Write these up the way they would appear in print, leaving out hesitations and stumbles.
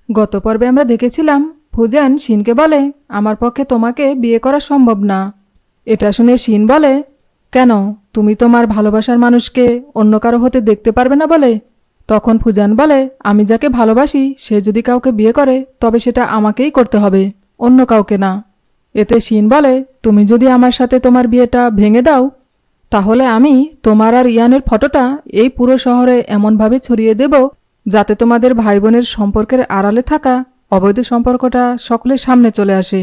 গত পর্বে আমরা দেখেছিলাম ফুজেন শিনকে বলে, আমার পক্ষে তোমাকে বিয়ে করা সম্ভব না। এটা শুনে শিন বলে, কেন, তুমি তোমার ভালোবাসার মানুষকে অন্য কারো হতে দেখতে পারবে না বলে? তখন ফুজান বলে, আমি যাকে ভালোবাসি সে যদি কাউকে বিয়ে করে তবে সেটা আমাকেই করতে হবে, অন্য কাউকে না। এতে শিন বলে, তুমি যদি আমার সাথে তোমার বিয়েটা ভেঙে দাও তাহলে আমি তোমার আর ইয়ানের ফটোটা এই পুরো শহরে এমনভাবে ছড়িয়ে দেব যাতে তোমাদের ভাই বোনের সম্পর্কের আড়ালে থাকা অবৈধ সম্পর্কটা সকলের সামনে চলে আসে,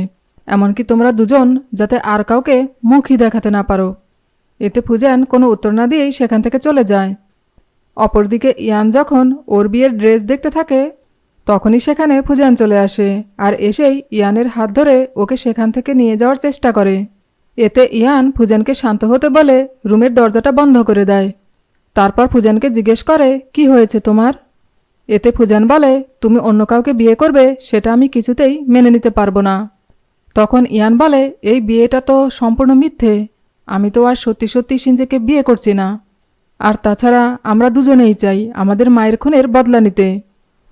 এমনকি তোমরা দুজন যাতে আর কাউকে মুখই দেখাতে না পারো। এতে ফুজান কোনো উত্তর না দিয়েই সেখান থেকে চলে যায়। অপরদিকে ইয়ান যখন ওর বিয়ের ড্রেস দেখতে থাকে তখনই সেখানে ফুজান চলে আসে আর এসেই ইয়ানের হাত ধরে ওকে সেখান থেকে নিয়ে যাওয়ার চেষ্টা করে। এতে ইয়ান ফুজানকে শান্ত হতে বলে রুমের দরজাটা বন্ধ করে দেয়। তারপর ফুজানকে জিজ্ঞেস করে, কি হয়েছে তোমার? এতে ফুজান বলে, তুমি অন্য কাউকে বিয়ে করবে সেটা আমি কিছুতেই মেনে নিতে পারবো না। তখন ইয়ান বলে, এই বিয়েটা তো সম্পূর্ণ মিথ্যে, আমি তো আর সত্যি সত্যি শিনজেকে বিয়ে করছি না। আর তাছাড়া আমরা দুজনেই চাই আমাদের মায়ের খুনের বদলা নিতে,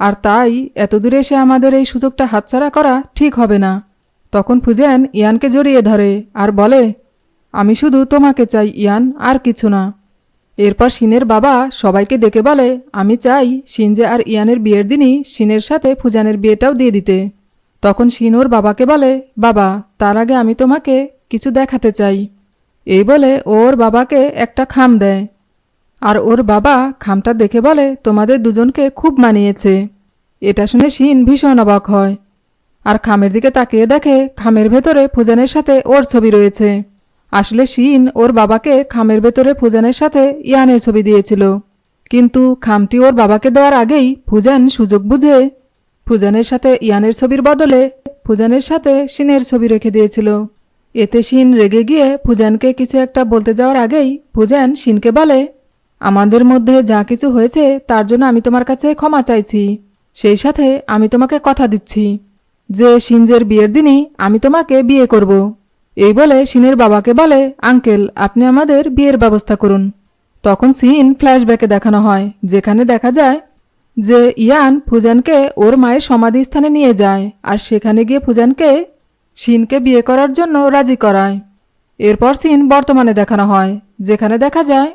আর তাই এত দূরে এসে আমাদের এই সুযোগটা হাতছাড়া করা ঠিক হবে না। তখন ফুজান ইয়ানকে জড়িয়ে ধরে আর বলে, আমি শুধু তোমাকে চাই ইয়ান, আর কিছু না। এরপর শিনের বাবা সবাইকে ডেকে বলে, আমি চাই শিনজে আর ইয়ানের বিয়ের দিনই শিনের সাথে ফুজানের বিয়েটাও দিয়ে দিতে। তখন শিন ওর বাবাকে বলে, বাবা, তার আগে আমি তোমাকে কিছু দেখাতে চাই। এই বলে ওর বাবাকে একটা খাম দেয়। আর ওর বাবা খামটা দেখে বলে, তোমাদের দুজনকে খুব মানিয়েছে। এটা শুনে শিন ভীষণ অবাক হয় আর খামের দিকে তাকিয়ে দেখে খামের ভেতরে ফুজানের সাথে ওর ছবি রয়েছে। আসলে শিন ওর বাবাকে খামের ভেতরে ফুজানের সাথে ইয়ানের ছবি দিয়েছিল, কিন্তু খামটি ওর বাবাকে দেওয়ার আগেই ফুজান সুযোগ বুঝে ফুজানের সাথে ইয়ানের ছবির বদলে ফুজানের সাথে শিনের ছবি রেখে দিয়েছিল। এতে শিন রেগে গিয়ে ফুজানকে কিছু একটা বলতে যাওয়ার আগেই ফুজান শিনকে বলে, আমাদের মধ্যে যা কিছু হয়েছে তার জন্য আমি তোমার কাছে ক্ষমা চাইছি, সেই সাথে আমি তোমাকে কথা দিচ্ছি যে শিনজের বিয়ের দিনই আমি তোমাকে বিয়ে করব। এই বলে শিনের বাবাকে বলে, আঙ্কেল, আপনি আমাদের বিয়ের ব্যবস্থা করুন। তখন সিন ফ্ল্যাশব্যাকে দেখানো হয়, যেখানে দেখা যায় যে ইয়ান ফুজানকে ওর মায়ের সমাধিস্থানে নিয়ে যায় আর সেখানে গিয়ে ফুজানকে শিনকে বিয়ে করার জন্য রাজি করায়। এরপর সিন বর্তমানে দেখানো হয়, যেখানে দেখা যায়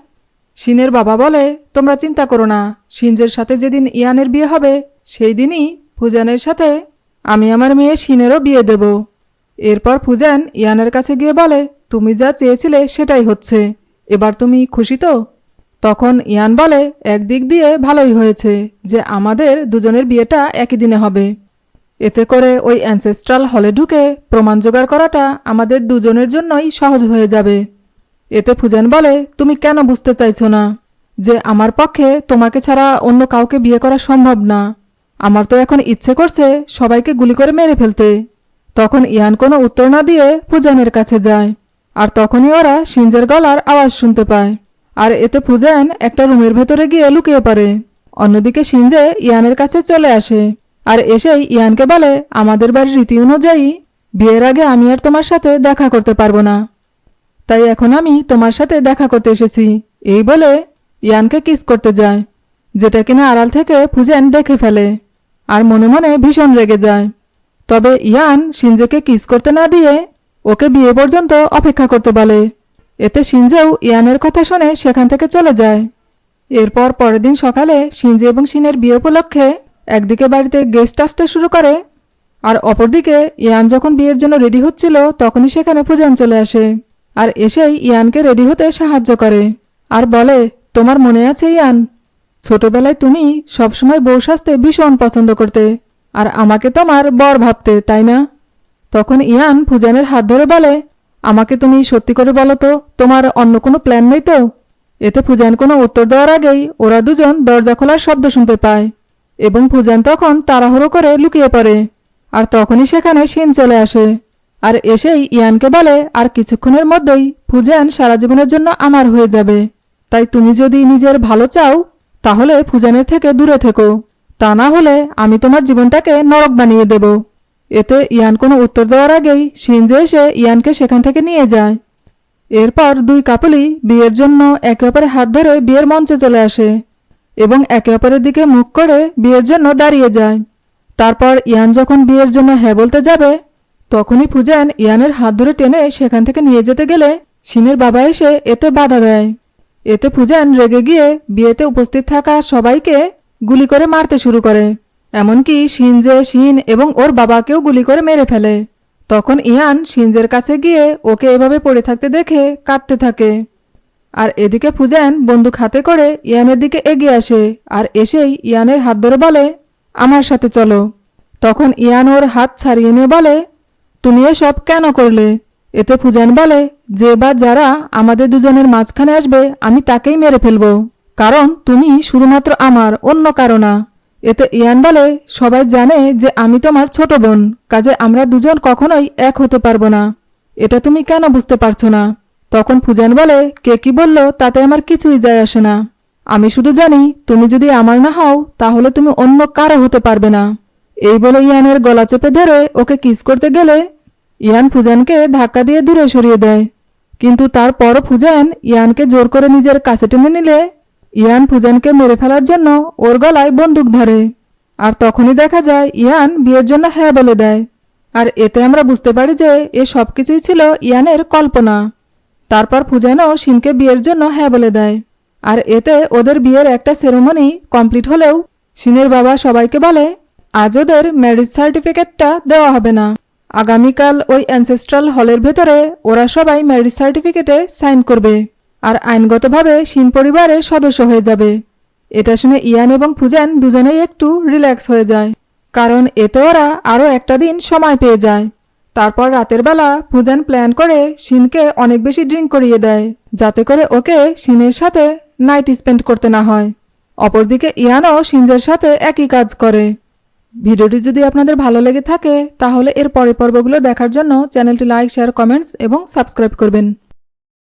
শিনের বাবা বলে, তোমরা চিন্তা করো না, শিনজের সাথে যেদিন ইয়ানের বিয়ে হবে সেই দিনই ফুজানের সাথে আমি আমার মেয়ে শিনেরও বিয়ে দেব। এরপর ফুজান ইয়ানের কাছে গিয়ে বলে, তুমি যা চেয়েছিলে সেটাই হচ্ছে, এবার তুমি খুশি তো? তখন ইয়ান বলে, একদিক দিয়ে ভালোই হয়েছে যে আমাদের দুজনের বিয়েটা একই দিনে হবে। এতে করে ওই অ্যানসেস্ট্রাল হলে ঢুকে প্রমাণ জোগাড় করাটা আমাদের দুজনের জন্যই সহজ হয়ে যাবে। এতে ফুজান বলে, তুমি কেন বুঝতে চাইছো না যে আমার পক্ষে তোমাকে ছাড়া অন্য কাউকে বিয়ে করা সম্ভব না? আমার তো এখন ইচ্ছে করছে সবাইকে গুলি করে মেরে ফেলতে। তখন ইয়ান কোনো উত্তর না দিয়ে ফুজানের কাছে যায় আর তখনই ওরা শিনজের গলার আওয়াজ শুনতে পায় আর এতে ফুজান একটা রুমের ভেতরে গিয়ে লুকিয়ে পড়ে। অন্যদিকে শিনজে ইয়ানের কাছে চলে আসে আর এসেই ইয়ানকে বলে, আমাদের বাড়ির রীতি অনুযায়ী বিয়ের আগে আমি আর তোমার সাথে দেখা করতে পারবো না, তাই এখন আমি তোমার সাথে দেখা করতে এসেছি। এই বলে ইয়ানকে কিস করতে যায়, যেটা কিনা আড়াল থেকে ফুজান দেখে ফেলে আর মনে মনে ভীষণ রেগে যায়। তবে ইয়ান শিনজেকে কিস করতে না দিয়ে ওকে বিয়ে পর্যন্ত অপেক্ষা করতে বলে। এতে শিনজেও ইয়ানের কথা শুনে সেখান থেকে চলে যায়। এরপর পরের দিন সকালে শিনজে এবং শিনের বিয়ে উপলক্ষে একদিকে বাড়িতে গেস্ট আসতে শুরু করে আর অপরদিকে ইয়ান যখন বিয়ের জন্য রেডি হচ্ছিল তখনই সেখানে ফুজান চলে আসে আর এসেই ইয়ানকে রেডি হতে সাহায্য করে আর বলে, তোমার মনে আছে ইয়ান, ছোটবেলায় তুমি সবসময় বউ সাজতে ভীষণ পছন্দ করতে আর আমাকে তোমার বর ভাবতে, তাই না? তখন ইয়ান ফুজানের হাত ধরে বলে, আমাকে তুমি সত্যি করে বলো তো, তোমার অন্য কোনো প্ল্যান নেই তো? এতে ফুজান কোনো উত্তর দেওয়ার আগেই ওরা দুজন দরজা খোলার শব্দ শুনতে পায় এবং ফুজান তখন তাড়াহুড়ো করে লুকিয়ে পড়ে আর তখনই সেখানে শিন চলে আসে আর এসেই ইয়ানকে বলে, আর কিছুক্ষণের মধ্যেই ফুজান সারা জীবনের জন্য আমার হয়ে যাবে, তাই তুমি যদি নিজের ভালো চাও তাহলে ফুজানের থেকে দূরে থেকো, তা না হলে আমি তোমার জীবনটাকে নরক বানিয়ে দেব। এতে ইয়ান কোনো উত্তর দেওয়ার আগেই শিনজে এসে ইয়ানকে সেখান থেকে নিয়ে যায়। এরপর দুই কাপলই বিয়ের জন্য একে অপরের হাত ধরে বিয়ের মঞ্চে চলে আসে এবং একে অপরের দিকে মুখ করে বিয়ের জন্য দাঁড়িয়ে যায়। তারপর ইয়ান যখন বিয়ের জন্য হ্যাঁ বলতে যাবে, তখনই ফুজান ইয়ানের হাত ধরে টেনে সেখান থেকে নিয়ে যেতে গেলে শিনের বাবা এসে এতে বাধা দেয়। এতে ফুজান রেগে গিয়ে বিয়েতে উপস্থিত থাকা সবাইকে গুলি করে মারতে শুরু করে, এমনকি শিন এবং ওর বাবাকেও গুলি করে মেরে ফেলে। তখন ইয়ান শিনজের কাছে গিয়ে ওকে এভাবে পড়ে থাকতে দেখে কাঁদতে থাকে। আর এদিকে ফুজান বন্দুক হাতে করে ইয়ানের দিকে এগিয়ে আসে আর এসেই ইয়ানের হাত ধরে বলে, আমার সাথে চলো। তখন ইয়ান ওর হাত ছাড়িয়ে নিয়ে বলে, তুমি এসব কেন করলে? এতে ফুজান বলে, যে বা যারা আমাদের দুজনের মাঝখানে আসবে আমি তাকেই মেরে ফেলবো, কারণ তুমি শুধুমাত্র আমার, অন্য কারো না। এতে ইয়ান বলে, সবাই জানে যে আমি তোমার ছোট বোন, কাজে আমরা দুজন কখনোই এক হতে পারবো না। এটা তুমি কেন বুঝতে পারছো না? তখন ফুজান বলে, কে কি বলল তাতে আমার কিছুই যায় আসে না। আমি শুধু জানি তুমি যদি আমার না হও তাহলে তুমি অন্য কারো হতে পারবে না। এই বলে ইয়ানের গলা চেপে ধরে ওকে কিস করতে গেলে ইয়ান ফুজানকে ধাক্কা দিয়ে দূরে সরিয়ে দেয়। কিন্তু তারপরও ফুজান ইয়ানকে জোর করে নিজের কাছে টেনে নিলে ইয়ান ফুজানকে মেরে ফেলার জন্য ওর গলায় বন্দুক ধরে। আর তখনই দেখা যায় ইয়ান বিয়ের জন্য হ্যাঁ বলে দেয়। আর এতে আমরা বুঝতে পারি যে এ সব কিছুই ছিল ইয়ানের কল্পনা। তারপর ফুজানও শিনকে বিয়ের জন্য হ্যাঁ বলে দেয়। আর এতে ওদের বিয়ের একটা সেরেমনি কমপ্লিট হলেও শিনের বাবা সবাইকে বলে, আজ ওদের ম্যারেজ সার্টিফিকেটটা দেওয়া হবে না। আগামীকাল ওই অ্যানসেস্ট্রাল হলের ভেতরে ওরা সবাই ম্যারেজ সার্টিফিকেটে সাইন করবে আর আইনগতভাবে শিন পরিবারের সদস্য হয়ে যাবে। এটা শুনে ইয়ান এবং ফুজান দুজনেই একটু রিল্যাক্স হয়ে যায়, কারণ এতে ওরা আরও একটা দিন সময় পেয়ে যায়। তারপর রাতের বেলা ফুজান প্ল্যান করে শিনকে অনেক বেশি ড্রিঙ্ক করিয়ে দেয়, যাতে করে ওকে শিনের সাথে নাইট স্পেন্ড করতে না হয়। অপরদিকে ইয়ানও শিনজের সাথে একই কাজ করে। ভিডিওটি যদি আপনাদের ভালো লেগে থাকে তাহলে এর পরের পর্বগুলো দেখার জন্য চ্যানেলটি লাইক, শেয়ার, কমেন্টস এবং সাবস্ক্রাইব করবেন।